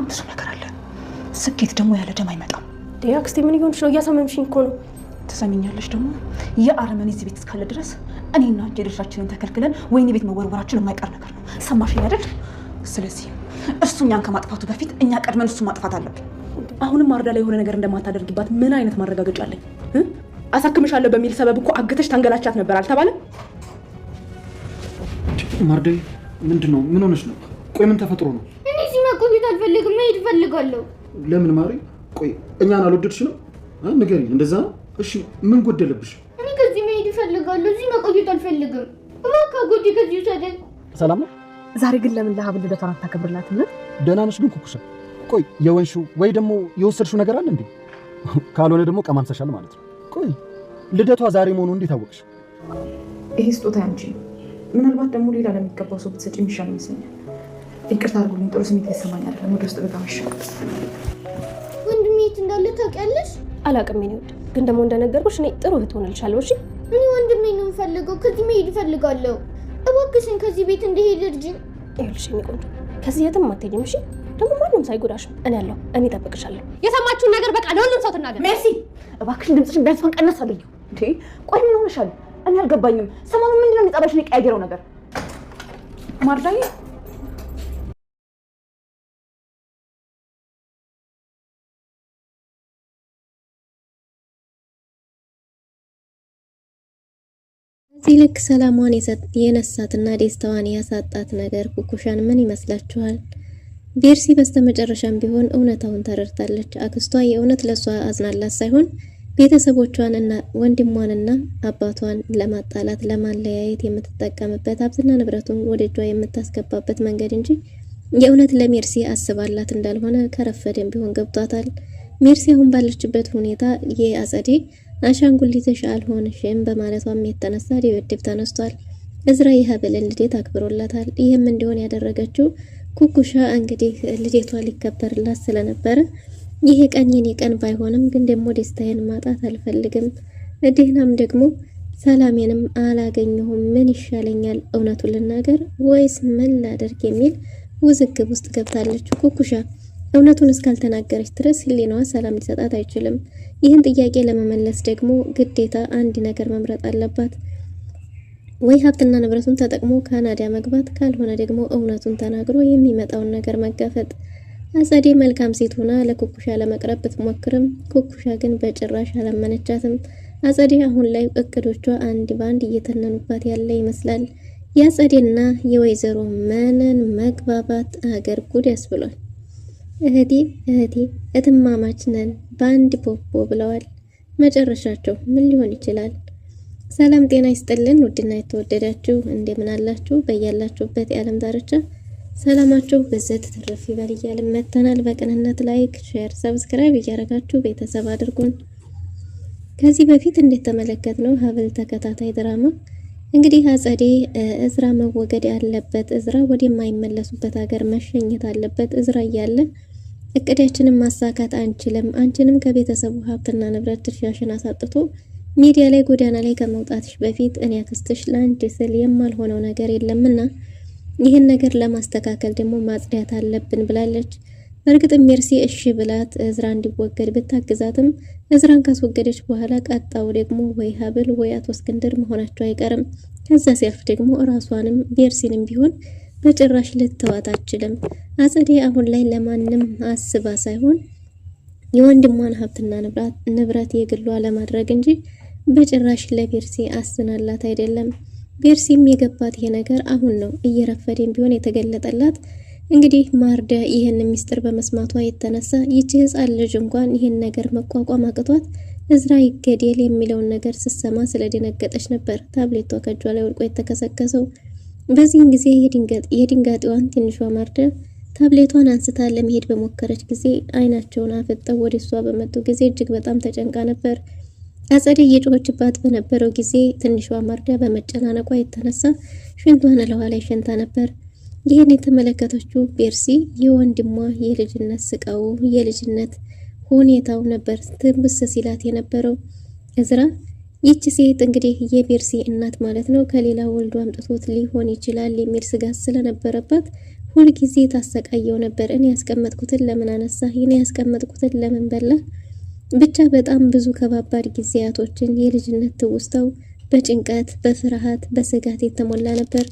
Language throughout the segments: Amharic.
ብዙ ነገር አለ። ስኬት ደግሞ ያለ ደም አይመጣም። አክስቴ ምን ይሆንሽ ነው? እያሳመምሽኝ እኮ ነው። ትሰሚኛለሽ? ደግሞ የአረመኔ እዚህ ቤት እስካለ ድረስ እኔና አንቺ ልጅታችንን ተከልክለን ወይኔ ቤት መወርወራችን የማይቀር ነገር ነው። ሰማሽኝ አይደል? ስለዚህ እሱ እኛን ከማጥፋቱ በፊት እኛ ቀድመን እሱን ማጥፋት አለብን። አሁንም ማርዳ ላይ የሆነ ነገር እንደማታደርግባት ምን አይነት ማረጋገጫ አለኝ? አሳክምሻለሁ በሚል ሰበብ እኮ አገተሽ ታንገላቻት ነበር አልተባለም? ማርዳ ምንድነው? ምን ሆነሽ ነው? ቆይ ምን ተፈጥሮ ነው? እኔ እዚህ መቆየት አልፈልግም፣ መሄድ እፈልጋለሁ። ለምን ማሪ? ቆይ እኛን አልወደድሽ ነው? ንገሪኝ። እንደዛ ነው? እሺ ምን ጎደለብሽ? እኔ ከዚህ መሄድ እፈልጋለሁ፣ እዚህ መቆየት አልፈልግም። እባክህ ጎዴ ከዚህ ውሰደን። ሰላም ነው? ዛሬ ግን ለምን ለሀብል ልደቷን አታከብርላትም? ደህና ነሽ ግን ኩኩሻ? ቆይ የወንሹ ወይ ደግሞ የወሰድሽው ነገር አለ እንዴ? ካልሆነ ደግሞ ቀማምሰሻል ማለት ነው። ቆይ ልደቷ ዛሬ መሆኑ እንዴት አወቅሽ? ይሄ ስጦታ ያንቺ ነው። ምናልባት ደግሞ ሌላ ለሚገባው ሰው ብትሰጪ የሚሻል ይመስለኛል። ይቅርታ አድርጉልኝ፣ ጥሩ ስሜት የተሰማኝ አይደለም። ወደ ውስጥ በጣም ይሻላል። ወንድሜ የት እንዳለ ታውቂያለሽ? አላውቅም የኔ ውድ፣ ግን ደግሞ እንደነገርኩሽ እኔ ጥሩ እህት ሆነልሻለሁ። እሺ እኔ ወንድሜ ነው የምፈልገው። ከዚህ መሄድ እፈልጋለሁ። እባክሽን ከዚህ ቤት እንድሄድ እርጅኝ። ይኸውልሽ የኔ ቆንጆ፣ ከዚህ የትም አትሄጂም። እሺ ደግሞ ማንም ሳይጎዳሽም እኔ ያለሁ፣ እኔ እጠብቅሻለሁ። የሰማችሁን ነገር በቃ ለሁሉም ሰው ትናገር። ሜርሲ እባክሽን ድምፅሽን ቢያንስ ቀነስ አለኝ እንዴ። ቆይ ምን ሆነሻል? እኔ አልገባኝም። ሰሞኑን ምንድነው የሚጠባሽን የቀያየረው ነገር? ማርዳዬ እዚህ ልክ ሰላሟን የነሳትና ደስታዋን ያሳጣት ነገር ኩኩሻን ምን ይመስላችኋል? ቤርሲ በስተመጨረሻም ቢሆን እውነታውን ተረድታለች። አክስቷ የእውነት ለሷ አዝናላት ሳይሆን ቤተሰቦቿን እና ወንድሟንና አባቷን ለማጣላት ለማለያየት የምትጠቀምበት ሀብትና ንብረቱን ወደ እጇ የምታስገባበት መንገድ እንጂ የእውነት ለሜርሲ አስባላት እንዳልሆነ ከረፈደም ቢሆን ገብቷታል። ሜርሲ አሁን ባለችበት ሁኔታ የአጸዴ አሻንጉሊትሽ አልሆንሽም በማለቷም የተነሳ ድብድብ ተነስቷል። እዝራ የሀብልን ልደት አክብሮላታል። ይህም እንዲሆን ያደረገችው ኩኩሻ እንግዲህ ልደቷ ሊከበርላት ስለነበረ ይሄ ቀን የኔ ቀን ባይሆንም ግን ደግሞ ደስታዬን ማጣት አልፈልግም፣ እድህናም ደግሞ ሰላሜንም አላገኘሁም፣ ምን ይሻለኛል? እውነቱን ልናገር ወይስ ምን ላደርግ የሚል ውዝግብ ውስጥ ገብታለች ኩኩሻ። እውነቱን እስካልተናገረች ድረስ ህሊናዋ ሰላም ሊሰጣት አይችልም። ይህን ጥያቄ ለመመለስ ደግሞ ግዴታ አንድ ነገር መምረጥ አለባት። ወይ ሀብትና ንብረቱን ተጠቅሞ ካናዳ መግባት፣ ካልሆነ ደግሞ እውነቱን ተናግሮ የሚመጣውን ነገር መጋፈጥ። አጸዴ መልካም ሴት ሆና ለኩኩሻ ለመቅረብ ብትሞክርም ኩኩሻ ግን በጭራሽ አላመነቻትም። አጸዴ አሁን ላይ እቅዶቿ አንድ ባንድ እየተነኑባት ያለ ይመስላል። የአጸዴና የወይዘሮ መነን መግባባት አገር ጉድ ያስብሏል። እህቴ እትማማች ነን በአንድ ፖፖ ብለዋል። መጨረሻቸው ምን ሊሆን ይችላል? ሰላም ጤና ይስጥልን ውድና የተወደዳችሁ እንደምን አላችሁ? በያላችሁበት የዓለም ዳርቻ ሰላማችሁ በዘት ትርፍ ይበል እያልን መተናል። በቅንነት ላይክ፣ ሼር፣ ሰብስክራይብ እያደረጋችሁ ቤተሰብ አድርጉን። ከዚህ በፊት እንደተመለከትነው ሀብል ተከታታይ ድራማ እንግዲህ አጸዴ እዝራ መወገድ ያለበት፣ እዝራ ወደማይመለሱበት ሀገር መሸኘት አለበት። እዝራ እያለ እቅዳችንን ማሳካት አንችልም፣ አንቺንም ከቤተሰቡ ሀብትና ንብረት ድርሻሽን አሳጥቶ ሚዲያ ላይ ጎዳና ላይ ከመውጣትሽ በፊት እኔ አክስትሽ ለአንድ ስል የማልሆነው ነገር የለምና ይህን ነገር ለማስተካከል ደግሞ ማጽዳት አለብን ብላለች። በእርግጥም ሜርሲ እሺ ብላት እዝራ እንዲወገድ ብታግዛትም እዝራን ካስወገደች በኋላ ቀጣው ደግሞ ወይ ሀብል ወይ አቶ እስክንድር መሆናቸው አይቀርም። ከዛ ሲያልፍ ደግሞ ራሷንም ሜርሲንም ቢሆን በጭራሽ ልትተዋት አትችልም። አጸዴ አሁን ላይ ለማንም አስባ ሳይሆን የወንድሟን ሀብትና ንብረት የግሏ ለማድረግ እንጂ በጭራሽ ለሜርሲ አስናላት አይደለም። ሜርሲም የገባት ይሄ ነገር አሁን ነው እየረፈደም ቢሆን የተገለጠላት። እንግዲህ ማርዳ ይህን ሚስጥር በመስማቷ የተነሳ ይቺ ህፃን ልጅ እንኳን ይህን ነገር መቋቋም አቅቷት እዝራ ይገደል የሚለውን ነገር ስትሰማ ስለደነገጠች ነበር ታብሌቷ ከእጇ ላይ ወድቆ የተከሰከሰው። በዚህን ጊዜ የድንጋጤዋን ትንሿ ማርዳ ታብሌቷን አንስታ ለመሄድ በሞከረች ጊዜ አይናቸውን አፍጠው ወደ እሷ በመጡ ጊዜ እጅግ በጣም ተጨንቃ ነበር። አጸዴ እየጮኸችባት በነበረው ጊዜ ትንሿ ማርዳ በመጨናነቋ የተነሳ ሽንቷን እለዋ ላይ ሸንታ ነበር። ይህን የተመለከተችው ሜርሲ የወንድሟ የልጅነት ስቃው የልጅነት ሁኔታው ነበር ትንብስ ሲላት የነበረው። እዝራ ይቺ ሴት እንግዲህ የሜርሲ እናት ማለት ነው ከሌላ ወልዶ አምጥቶት ሊሆን ይችላል የሚል ስጋት ስለነበረባት ሁልጊዜ ታሰቃየው ነበር። እኔ ያስቀመጥኩትን ለምን አነሳህ? እኔ ያስቀመጥኩትን ለምን በላህ? ብቻ በጣም ብዙ ከባባድ ጊዜያቶችን የልጅነት ትውስታው በጭንቀት፣ በፍርሃት፣ በስጋት የተሞላ ነበር።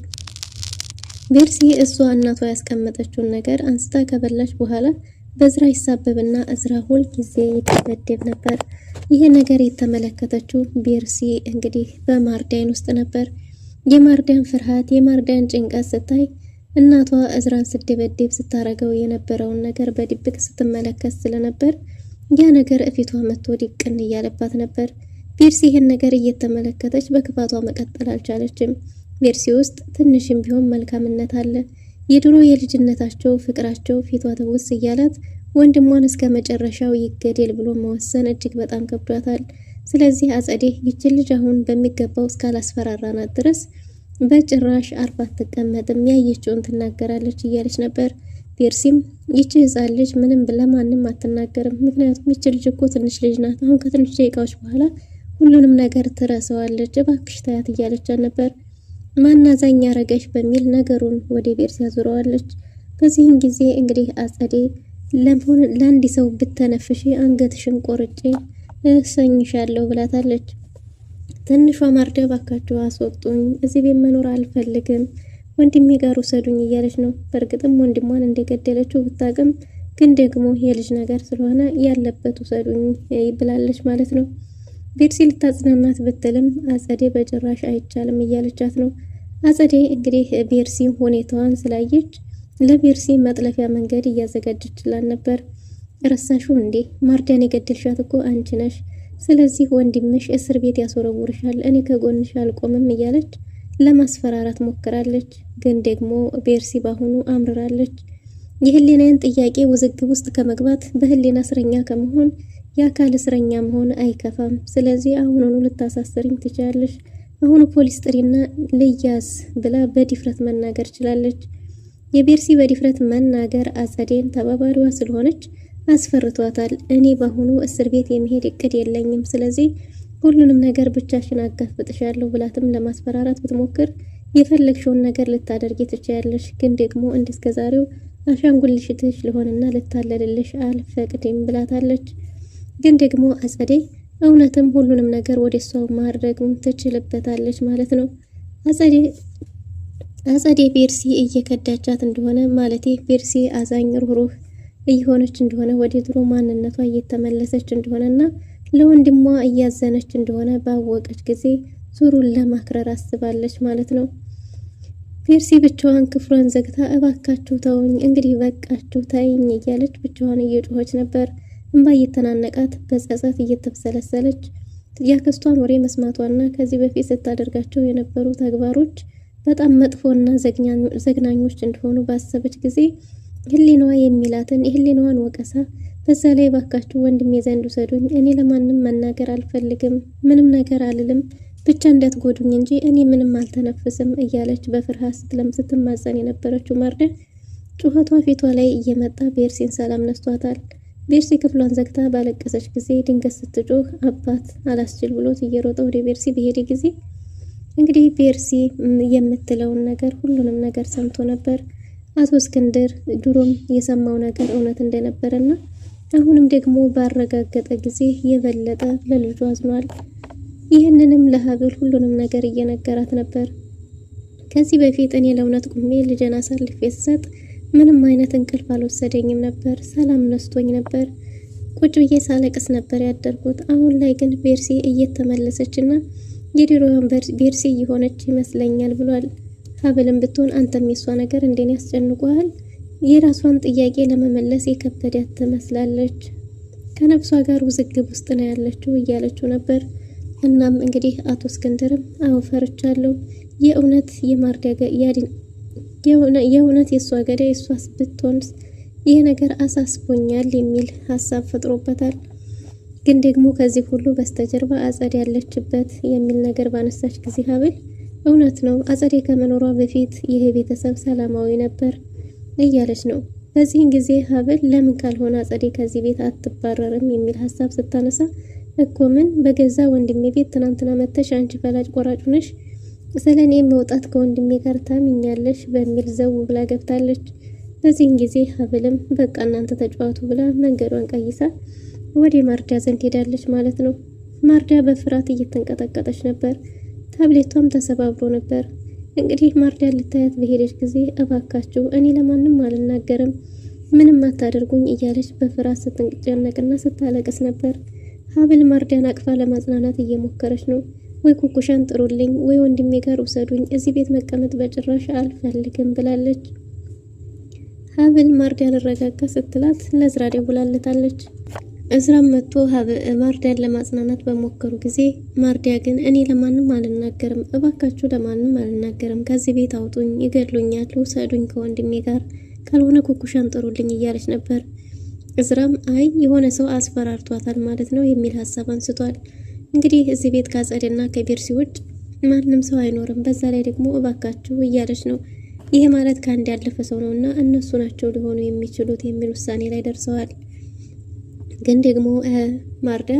ቤርሲ እሷ እናቷ ያስቀመጠችውን ነገር አንስታ ከበላች በኋላ በእዝራ ይሳበብና እዝራ ሁል ጊዜ ይደበደብ ነበር። ይሄ ነገር የተመለከተችው ቤርሲ እንግዲህ በማርዳን ውስጥ ነበር። የማርዳን ፍርሃት፣ የማርዳን ጭንቀት ስታይ እናቷ እዝራን ስደበደብ ስታረገው የነበረውን ነገር በድብቅ ስትመለከት ስለነበር ያ ነገር እፊቷ መጥቶ ዲቅን እያለባት ነበር። ቤርሲ ይህን ነገር እየተመለከተች በክፋቷ መቀጠል አልቻለችም። ቤርሲ ውስጥ ትንሽም ቢሆን መልካምነት አለ። የድሮ የልጅነታቸው ፍቅራቸው ፊቷ ትውስ እያላት ወንድሟን እስከ መጨረሻው ይገደል ብሎ መወሰን እጅግ በጣም ከብዷታል። ስለዚህ አጸዴ ይችን ልጅ አሁን በሚገባው እስካላስፈራራናት ድረስ በጭራሽ አርፋ አትቀመጥም፣ ያየችውን ትናገራለች እያለች ነበር። ቤርሲም ይቺ ህፃን ልጅ ምንም ለማንም አትናገርም፣ ምክንያቱም ይቺ ልጅ እኮ ትንሽ ልጅ ናት፣ አሁን ከትንሽ ደቂቃዎች በኋላ ሁሉንም ነገር ትረሳዋለች፣ እባክሽ ታያት እያለቻት ነበር። ማናዛኝ ያረገሽ በሚል ነገሩን ወደ ቤርሲ አዙረዋለች። በዚህም ጊዜ እንግዲህ አጸዴ ለአንድ ሰው ብተነፍሽ አንገትሽን ቆርጬ እሰኝሻለሁ ብላታለች። ትንሿ ማርዳ እባካችሁ አስወጡኝ፣ እዚህ ቤት መኖር አልፈልግም፣ ወንድሜ ጋር ውሰዱኝ እያለች ነው። በእርግጥም ወንድሟን እንደገደለችው ብታቅም ግን ደግሞ የልጅ ነገር ስለሆነ ያለበት ውሰዱኝ ብላለች ማለት ነው። ቤርሲ ልታጽናናት ብትልም አጸዴ በጭራሽ አይቻልም እያለቻት ነው። አጸዴ እንግዲህ ቤርሲ ሁኔታዋን ስላየች ለቤርሲ መጥለፊያ መንገድ እያዘጋጀችላት ነበር። ረሳሽው እንዴ? ማርዳን የገደልሻት እኮ አንቺ ነሽ። ስለዚህ ወንድምሽ እስር ቤት ያስወረውርሻል፣ እኔ ከጎንሽ አልቆምም እያለች ለማስፈራራት ሞክራለች። ግን ደግሞ ቤርሲ ባሁኑ አምርራለች። የህሊናን ጥያቄ ውዝግብ ውስጥ ከመግባት በህሊና እስረኛ ከመሆን የአካል እስረኛ መሆን አይከፋም። ስለዚህ አሁኑኑ ልታሳስርኝ ትችላለሽ፣ አሁኑ ፖሊስ ጥሪና ልያዝ ብላ በድፍረት መናገር ችላለች። የቤርሲ በድፍረት መናገር አጸዴን ተባባሪዋ ስለሆነች አስፈርቷታል። እኔ በአሁኑ እስር ቤት የመሄድ እቅድ የለኝም፣ ስለዚህ ሁሉንም ነገር ብቻሽን አጋፍጥሻለሁ ብላትም ለማስፈራራት ብትሞክር የፈለግሽውን ነገር ልታደርጊ ትችያለሽ፣ ግን ደግሞ እንደስከዛሬው አሻንጉልሽትሽ ለሆነና ልታለልልሽ አልፈቅድም ብላታለች። ግን ደግሞ አጸዴ እውነትም ሁሉንም ነገር ወደ እሷ ማድረግም ትችልበታለች ማለት ነው። አጸዴ ቤርሲ እየከዳቻት እንደሆነ ማለቴ ቤርሲ አዛኝ ሩህሩህ እየሆነች እንደሆነ ወደ ድሮ ማንነቷ እየተመለሰች እንደሆነና ለወንድሟ እያዘነች እንደሆነ ባወቀች ጊዜ ዙሩን ለማክረር አስባለች ማለት ነው። ቤርሲ ብቻዋን ክፍሏን ዘግታ እባካችሁ ተውኝ፣ እንግዲህ በቃችሁ ታይኝ እያለች ብቻዋን እየጮኸች ነበር። እንባ እየተናነቃት በጸጸት እየተብሰለሰለች ያክስቷን ወሬ መስማቷና ከዚህ በፊት ስታደርጋቸው የነበሩ ተግባሮች በጣም መጥፎና ዘግናኞች እንደሆኑ ባሰበች ጊዜ ህሊናዋ የሚላትን የህሊናዋን ወቀሳ በዛ ላይ ባካችሁ ወንድሜ ዘንድ ውሰዱኝ፣ እኔ ለማንም መናገር አልፈልግም፣ ምንም ነገር አልልም፣ ብቻ እንዳትጎዱኝ እንጂ እኔ ምንም አልተነፍስም እያለች በፍርሃት ስትማጸን የነበረችው ማርዳ ጩኸቷ ፊቷ ላይ እየመጣ ቤርሲን ሰላም ነስቷታል። ቤርሲ ክፍሏን ዘግታ ባለቀሰች ጊዜ ድንገት ስትጮህ አባት አላስችል ብሎት እየሮጠ ወደ ቤርሲ በሄደ ጊዜ እንግዲህ ቤርሲ የምትለውን ነገር ሁሉንም ነገር ሰምቶ ነበር። አቶ እስክንድር ድሮም የሰማው ነገር እውነት እንደነበረና አሁንም ደግሞ ባረጋገጠ ጊዜ የበለጠ ለልጁ አዝኗል። ይህንንም ለሀብል ሁሉንም ነገር እየነገራት ነበር። ከዚህ በፊት እኔ ለእውነት ቁሜ ልጄን አሳልፌ ስሰጥ ምንም አይነት እንቅልፍ አልወሰደኝም ነበር፣ ሰላም ነስቶኝ ነበር፣ ቁጭ ብዬ ሳለቅስ ነበር ያደርኩት። አሁን ላይ ግን ቤርሲ እየተመለሰችና የድሮውን ቤርሲ እየሆነች ይመስለኛል ብሏል። ሀብልም ብትሆን አንተም የሷ ነገር እንደኔ ያስጨንቋል፣ የራሷን ጥያቄ ለመመለስ የከበዳት ትመስላለች፣ ከነፍሷ ጋር ውዝግብ ውስጥ ነው ያለችው እያለችው ነበር። እናም እንግዲህ አቶ እስክንድርም አውፈርቻለሁ የእውነት የእውነት የሷ ገዳይ እሷስ ብትሆንስ ይህ ነገር አሳስቦኛል የሚል ሀሳብ ፈጥሮበታል። ግን ደግሞ ከዚህ ሁሉ በስተጀርባ አጸዴ ያለችበት የሚል ነገር ባነሳች ጊዜ ሀብል እውነት ነው፣ አጸዴ ከመኖሯ በፊት ይሄ ቤተሰብ ሰላማዊ ነበር እያለች ነው። በዚህን ጊዜ ሀብል ለምን ካልሆነ አጸዴ ከዚህ ቤት አትባረርም የሚል ሀሳብ ስታነሳ እኮ ምን በገዛ ወንድሜ ቤት ትናንትና መተሽ አንቺ ፈላጭ ቆራጭ ነሽ፣ ስለኔ መውጣት ከወንድሜ ጋር ታምኛለሽ በሚል ዘው ብላ ገብታለች። በዚህን ጊዜ ሀብልም በቃ እናንተ ተጫዋቱ ብላ መንገዷን ቀይሳ ወደ ማርዳ ዘንድ ሄዳለች ማለት ነው። ማርዳ በፍርሃት እየተንቀጠቀጠች ነበር። ታብሌቷም ተሰባብሮ ነበር። እንግዲህ ማርዳ ልታያት በሄደች ጊዜ እባካችሁ እኔ ለማንም አልናገርም፣ ምንም አታደርጉኝ እያለች በፍርሃት ስትጨነቅና ስታለቅስ ነበር። ሀብል ማርዳን አቅፋ ለማጽናናት እየሞከረች ነው። ወይ ኩኩሻን ጥሩልኝ፣ ወይ ወንድሜ ጋር ውሰዱኝ፣ እዚህ ቤት መቀመጥ በጭራሽ አልፈልግም ብላለች። ሀብል ማርዳን ረጋጋ ስትላት ለእዝራ ደውላለታለች። እዝራም መጥቶ ማርዳን ለማጽናናት በሞከሩ ጊዜ ማርዳ ግን እኔ ለማንም አልናገርም፣ እባካችሁ ለማንም አልናገርም፣ ከዚህ ቤት አውጡኝ፣ ይገድሉኛል፣ ውሰዱኝ ከወንድሜ ጋር፣ ካልሆነ ኩኩሻን ጥሩልኝ እያለች ነበር። እዝራም አይ የሆነ ሰው አስፈራርቷታል ማለት ነው የሚል ሀሳብ አንስቷል። እንግዲህ እዚህ ቤት ከአጸድና ከቤርሲ ውጭ ማንም ሰው አይኖርም፣ በዛ ላይ ደግሞ እባካችሁ እያለች ነው። ይሄ ማለት ከአንድ ያለፈ ሰው ነውና እነሱ ናቸው ሊሆኑ የሚችሉት የሚል ውሳኔ ላይ ደርሰዋል። ግን ደግሞ ማርዳ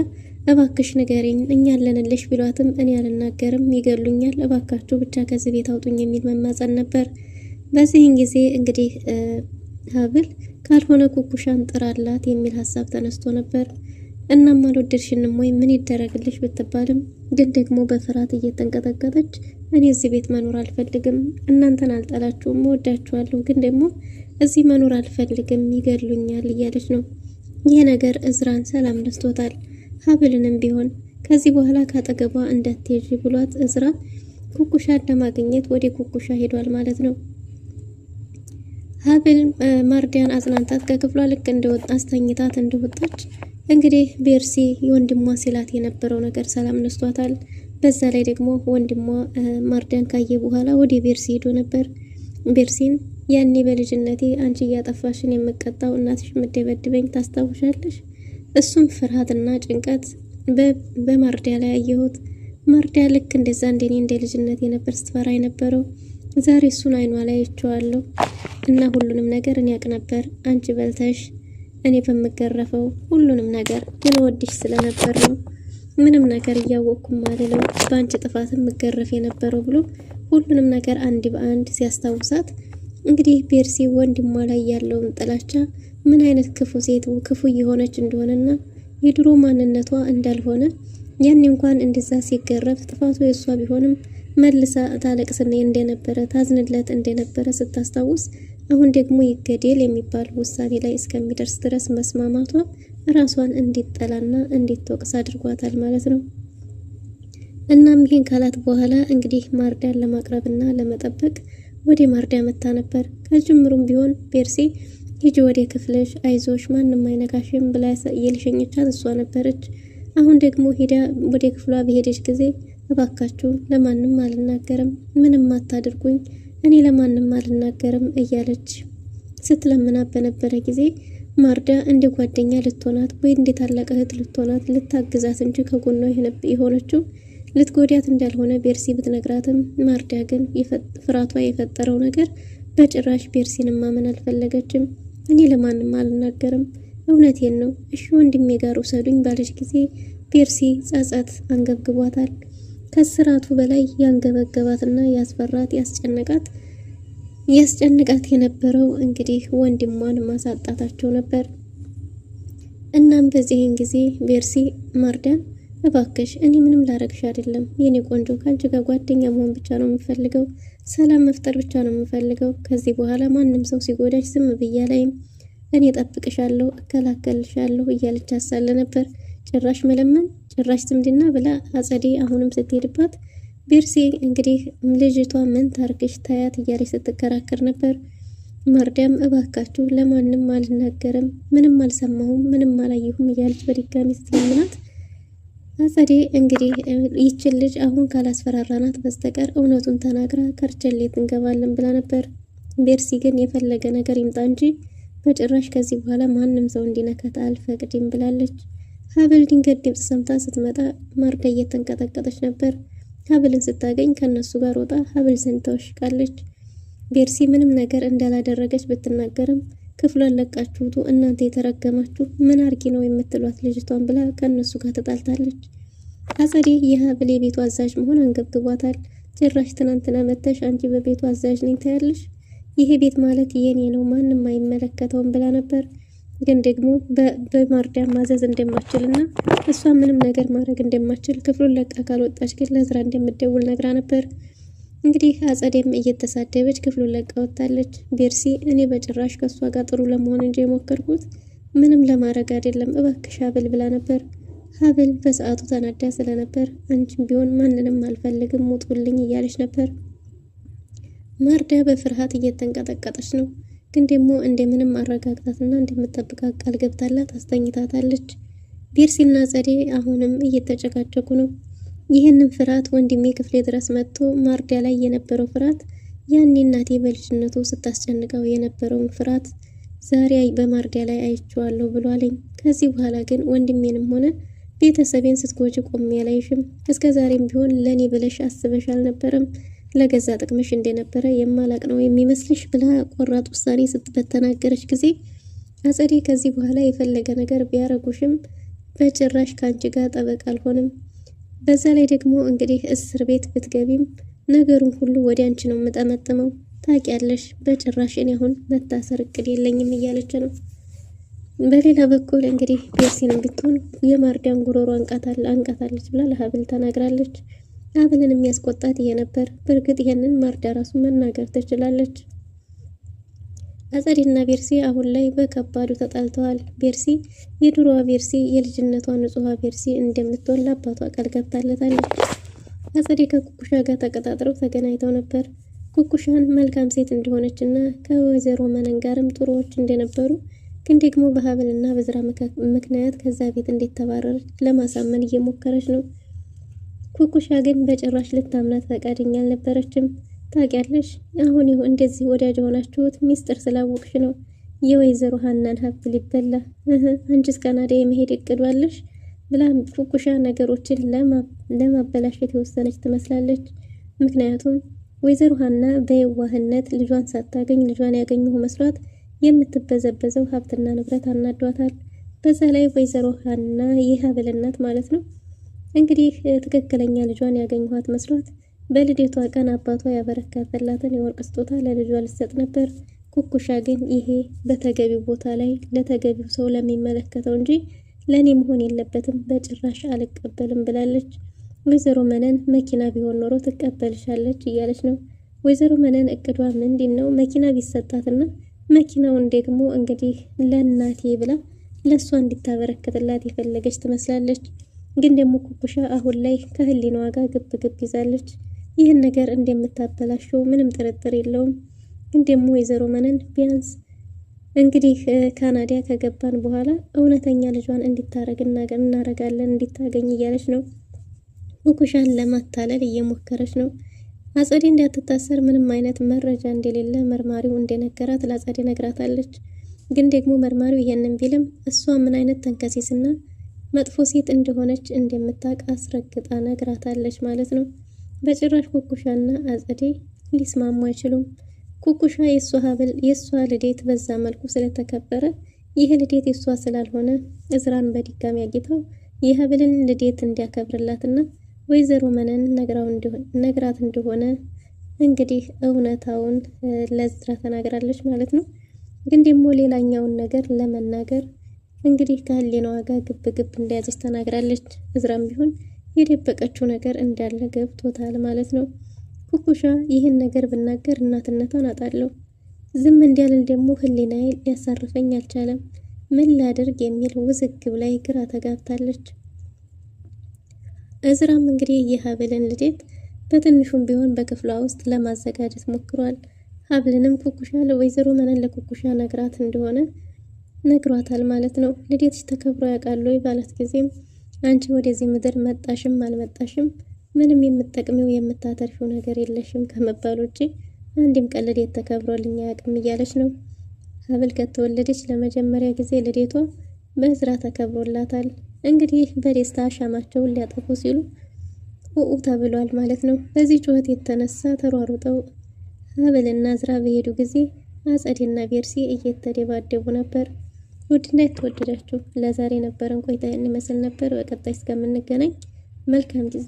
እባክሽ ንገሪኝ እኛ አለንልሽ ቢሏትም እኔ አልናገርም፣ ይገሉኛል፣ እባካችሁ ብቻ ከዚህ ቤት አውጡኝ የሚል መማጸን ነበር። በዚህን ጊዜ እንግዲህ ሀብል ካልሆነ ኩኩሻን ጥራላት የሚል ሀሳብ ተነስቶ ነበር። እናም አልወደድሽንም ወይ ምን ይደረግልሽ ብትባልም ግን ደግሞ በፍርሃት እየተንቀጠቀጠች እኔ እዚህ ቤት መኖር አልፈልግም፣ እናንተን አልጠላችሁም፣ እወዳችኋለሁ፣ ግን ደግሞ እዚህ መኖር አልፈልግም፣ ይገድሉኛል እያለች ነው። ይህ ነገር እዝራን ሰላም ነስቶታል። ሀብልንም ቢሆን ከዚህ በኋላ ካጠገቧ እንዳትሄጂ ብሏት እዝራ ኩኩሻን ለማግኘት ወደ ኩኩሻ ሄዷል ማለት ነው። ሀብል ማርዳን አጽናንታት ከክፍሏ ልክ እንደወጣ አስተኝታት እንደወጣች እንግዲህ ቤርሲ የወንድሟ ሲላት የነበረው ነገር ሰላም ነስቷታል። በዛ ላይ ደግሞ ወንድሟ ማርዳን ካየ በኋላ ወደ ቤርሲ ሄዶ ነበር። ቤርሲን ያኔ በልጅነቴ አንቺ እያጠፋሽን የምቀጣው እናትሽ የምደበድበኝ ታስታውሻለሽ? እሱም ፍርሃትና ጭንቀት በማርዳ ላይ አየሁት። ማርዳ ልክ እንደዛ እንደኔ እንደ ልጅነቴ ነበር ስትፈራ የነበረው። ዛሬ እሱን አይኗ ላይ አይቼዋለሁ እና ሁሉንም ነገር እኔ ያውቅ ነበር። አንቺ በልተሽ እኔ በምገረፈው ሁሉንም ነገር ግን ወድሽ ስለነበር ነው። ምንም ነገር እያወቅኩም አልለው በአንቺ ጥፋትም ምገረፍ የነበረው ብሎ ሁሉንም ነገር አንድ በአንድ ሲያስታውሳት እንግዲህ ቤርሲ ወንድሟ ላይ ያለውን ጥላቻ ምን አይነት ክፉ ሴት ክፉ እየሆነች እንደሆነና የድሮ ማንነቷ እንዳልሆነ ያኔ እንኳን እንደዛ ሲገረፍ ጥፋቱ የሷ ቢሆንም መልሳ ታለቅስና እንደነበረ ታዝንለት እንደነበረ ስታስታውስ አሁን ደግሞ ይገደል የሚባል ውሳኔ ላይ እስከሚደርስ ድረስ መስማማቷ ራሷን እንዲጠላና እንዲትወቅስ አድርጓታል ማለት ነው። እናም ይሄን ካላት በኋላ እንግዲህ ማርዳን ለማቅረብና ለመጠበቅ ወደ ማርዳ መታ ነበር። ከጅምሩም ቢሆን ቤርሲ ሂጂ ወደ ክፍልሽ አይዞሽ ማንም አይነካሽም ብላ የልሸኘቻት እሷ ነበረች። አሁን ደግሞ ሄዳ ወደ ክፍሏ በሄደች ጊዜ እባካችሁ ለማንም አልናገርም፣ ምንም አታድርጉኝ፣ እኔ ለማንም አልናገርም እያለች ስትለምናት በነበረ ጊዜ ማርዳ እንደ ጓደኛ ልትሆናት ወይ እንደ ታላቅ እህት ልትሆናት ልታግዛት እንጂ ከጎኗ የሆነችው ልትጎዳት እንዳልሆነ ቤርሲ ብትነግራትም ማርዳ ግን ፍራቷ የፈጠረው ነገር በጭራሽ ቤርሲን ማመን አልፈለገችም። እኔ ለማንም አልናገርም፣ እውነቴን ነው፣ እሺ ወንድሜ ጋር ውሰዱኝ ባለች ጊዜ ቤርሲ ጸጸት አንገብግቧታል። ከስራቱ በላይ ያንገበገባትና ያስፈራት ያስጨነቃት የነበረው እንግዲህ ወንድሟን ማሳጣታቸው ነበር። እናም በዚህን ጊዜ ቤርሲ ማርዳን እባክሽ እኔ ምንም ላረግሽ አይደለም የኔ ቆንጆ፣ ካንቺ ጋር ጓደኛ መሆን ብቻ ነው የምፈልገው፣ ሰላም መፍጠር ብቻ ነው የምፈልገው። ከዚህ በኋላ ማንም ሰው ሲጎዳሽ ዝም ብያ ላይም እኔ ጠብቅሻለሁ፣ እከላከልሻለሁ እያለች አሳለ ነበር። ጭራሽ መለመን ጭራሽ ዝምድና ብላ አጸዴ አሁንም ስትሄድባት ቤርሲ እንግዲህ ልጅቷ ምን ታርግሽ ታያት እያለች ስትከራከር ነበር። ማርዳም እባካችሁ ለማንም አልናገርም፣ ምንም አልሰማሁም፣ ምንም አላየሁም እያለች በድጋሚ ስትለምናት አጸዴ እንግዲህ ይችን ልጅ አሁን ካላስፈራራናት በስተቀር እውነቱን ተናግራ ከርቸሌት እንገባለን ብላ ነበር። ቤርሲ ግን የፈለገ ነገር ይምጣ እንጂ በጭራሽ ከዚህ በኋላ ማንም ሰው እንዲነካት አልፈቅድም ብላለች። ሀብል ድንገት ድምፅ ሰምታ ስትመጣ ማርዳ እየተንቀጠቀጠች ነበር። ሀብልን ስታገኝ ከነሱ ጋር ወጣ ሀብል ዘንድ ተወሽቃለች። ቤርሲ ምንም ነገር እንዳላደረገች ብትናገርም ክፍሏን ለቃችሁ ውጡ እናንተ የተረገማችሁ ምን አርጊ ነው የምትሏት ልጅቷን ብላ ከነሱ ጋር ተጣልታለች። አጸዴ የሀብል የቤቱ አዛዥ መሆን አንገብግቧታል። ጭራሽ ትናንትና መተሽ አንቺ በቤቱ አዛዥ ነኝ ታያለሽ፣ ይሄ ቤት ማለት የኔ ነው፣ ማንም አይመለከተውም ብላ ነበር። ግን ደግሞ በማርዳ ማዘዝ እንደማችልና እሷ ምንም ነገር ማድረግ እንደማችል ክፍሉን ለቃ ካልወጣች ግን ለእዝራ እንደምትደውል ነግራ ነበር። እንግዲህ አጸዴም እየተሳደበች ክፍሉን ለቃ ወጣለች። ቤርሲ እኔ በጭራሽ ከእሷ ጋር ጥሩ ለመሆን እንጂ የሞከርኩት ምንም ለማድረግ አይደለም፣ እባክሽ ሀብል ብላ ነበር። ሀብል በሰዓቱ ተናዳ ስለነበር አንቺም ቢሆን ማንንም አልፈልግም ውጡልኝ እያለች ነበር። ማርዳ በፍርሃት እየተንቀጠቀጠች ነው። ግን ደግሞ እንደምንም አረጋግጣትና እንደምትጠብቃት ቃል ገብታላት አስተኝታታለች። ቤርሲና አጸዴ አሁንም እየተጨቃጨቁ ነው። ይህንን ፍርሃት ወንድሜ ክፍሌ ድረስ መጥቶ ማርዳ ላይ የነበረው ፍርሃት ያኔ እናቴ በልጅነቱ ስታስጨንቀው የነበረውን ፍርሃት ዛሬ በማርዳ ላይ አይቼዋለሁ ብሏለኝ። ከዚህ በኋላ ግን ወንድሜንም ሆነ ቤተሰቤን ስትጎጂ ቆሜ አላይሽም። እስከ ዛሬም ቢሆን ለእኔ ብለሽ አስበሽ አልነበረም፣ ለገዛ ጥቅምሽ እንደነበረ የማላቅ ነው የሚመስልሽ ብላ ቆራጥ ውሳኔ በተናገረች ጊዜ አጸዴ ከዚህ በኋላ የፈለገ ነገር ቢያረጉሽም በጭራሽ ከአንቺ ጋር ጠበቃ አልሆንም። በዛ ላይ ደግሞ እንግዲህ እስር ቤት ብትገቢም ነገሩን ሁሉ ወደ አንቺ ነው የምጠመጥመው፣ ታውቂያለሽ። በጭራሽ እኔ አሁን መታሰር እቅድ የለኝም እያለች ነው። በሌላ በኩል እንግዲህ ቤርሲንም ብትሆን የማርዳን ጉሮሮ አንቃታለች ብላ ለሀብል ተናግራለች። ሀብልን የሚያስቆጣት ይሄ ነበር። በእርግጥ ይሄንን ማርዳ ራሱ መናገር ትችላለች። አጸዴና ቤርሲ አሁን ላይ በከባዱ ተጣልተዋል። ቤርሲ የድሮዋ ቤርሲ የልጅነቷ ንጹሃ ቤርሲ እንደምትሆን ለአባቷ ቃል ገብታለታለች። አጸዴ ከኩኩሻ ጋር ተቀጣጥረው ተገናኝተው ነበር። ኩኩሻን መልካም ሴት እንደሆነች እና ከወይዘሮ መነን ጋርም ጥሩዎች እንደነበሩ ግን ደግሞ በሀብልና በዝራ ምክንያት ከዛ ቤት እንድትተባረረች ለማሳመን እየሞከረች ነው። ኩኩሻ ግን በጭራሽ ልታምናት ፈቃደኛ አልነበረችም። ታውቂያለሽ፣ አሁን ይሁን እንደዚህ ወዳጅ የሆናችሁት ሚስጥር ስላወቅሽ ነው። የወይዘሮ ሀናን ሀብት ሊበላ አንቺስ ካናዳ የመሄድ እቅዱ አለሽ ብላ ኩኩሻ ነገሮችን ለማበላሸት የወሰነች ትመስላለች። ምክንያቱም ወይዘሮ ሀና በየዋህነት ልጇን ሳታገኝ ልጇን ያገኘሁ መስሏት የምትበዘበዘው ሀብትና ንብረት አናዷታል። በዛ ላይ ወይዘሮ ሀና የሀብል እናት ማለት ነው እንግዲህ ትክክለኛ ልጇን ያገኘኋት መስሏት በልደቷ ቀን አባቷ ያበረከተላትን የወርቅ ስጦታ ለልጇ ልትሰጥ ነበር። ኩኩሻ ግን ይሄ በተገቢው ቦታ ላይ ለተገቢው ሰው ለሚመለከተው እንጂ ለእኔ መሆን የለበትም፣ በጭራሽ አልቀበልም ብላለች። ወይዘሮ መነን መኪና ቢሆን ኖሮ ትቀበልሻለች እያለች ነው። ወይዘሮ መነን እቅዷ ምንድን ነው? መኪና ቢሰጣትና መኪናውን ደግሞ እንግዲህ ለእናቴ ብላ ለእሷ እንዲታበረከትላት የፈለገች ትመስላለች። ግን ደግሞ ኩኩሻ አሁን ላይ ከህሊናዋ ጋር ግብ ይዛለች። ይህን ነገር እንደምታበላሸው ምንም ጥርጥር የለውም። ግን ደግሞ ወይዘሮ መነን ቢያንስ እንግዲህ ካናዳ ከገባን በኋላ እውነተኛ ልጇን እንዲታረግ እናረጋለን እንዲታገኝ እያለች ነው። ኩኩሻን ለማታለል እየሞከረች ነው። አጸዴ እንዳትታሰር ምንም አይነት መረጃ እንደሌለ መርማሪው እንደነገራት ለአጸዴ ነግራታለች። ግን ደግሞ መርማሪው ይሄንን ቢልም እሷ ምን አይነት ተንከሲስና መጥፎ ሴት እንደሆነች እንደምታውቅ አስረግጣ ነግራታለች ማለት ነው። በጭራሽ ኩኩሻና አጸዴ ሊስማሙ አይችሉም። ኩኩሻ የእሷ ልዴት በዛ መልኩ ስለተከበረ ይህ ልዴት የእሷ ስላልሆነ እዝራን በድጋሚ አግኝተው የሀብልን ልዴት እንዲያከብርላትና ወይዘሮ መነን ነግራት እንደሆነ እንግዲህ እውነታውን ለእዝራ ተናግራለች ማለት ነው። ግን ደግሞ ሌላኛውን ነገር ለመናገር እንግዲህ ከህሊናዋ ጋር ግብ እንደያዘች ተናግራለች። እዝራም ቢሆን የደበቀችው ነገር እንዳለ ገብቶታል ማለት ነው። ኩኩሻ ይህን ነገር ብናገር እናትነቷን አጣለሁ፣ ዝም እንዲያልል ደግሞ ህሊናዬ ሊያሳርፈኝ አልቻለም፣ ምን ላድርግ የሚል ውዝግብ ላይ ግራ ተጋብታለች። እዝራም እንግዲህ የሀብልን ልደት በትንሹም ቢሆን በክፍሏ ውስጥ ለማዘጋጀት ሞክሯል። ሀብልንም ኩኩሻ ለወይዘሮ መነን ለኩኩሻ ነግራት እንደሆነ ነግሯታል ማለት ነው። ልደትሽ ተከብሮ ያውቃሉ ባላት ጊዜም አንቺ ወደዚህ ምድር መጣሽም አልመጣሽም ምንም የምትጠቅሚው የምታተርፊው ነገር የለሽም ከመባል ውጪ አንድም ቀን ልደት ተከብሮልኝ አያውቅም እያለች ነው። ሀብል ከተወለደች ለመጀመሪያ ጊዜ ልደቷ በእዝራ ተከብሮላታል። እንግዲህ በደስታ ሻማቸውን ሊያጠፉ ሲሉ ኡኡ ተብሏል ማለት ነው። በዚህ ጩኸት የተነሳ ተሯሩጠው ሀብልና እዝራ በሄዱ ጊዜ አጸዴና ቤርሲ እየተደባደቡ ነበር። ውድና የተወደዳችሁ ለዛሬ ነበረን ቆይታ ይመስል ነበር። በቀጣይ እስከምንገናኝ መልካም ጊዜ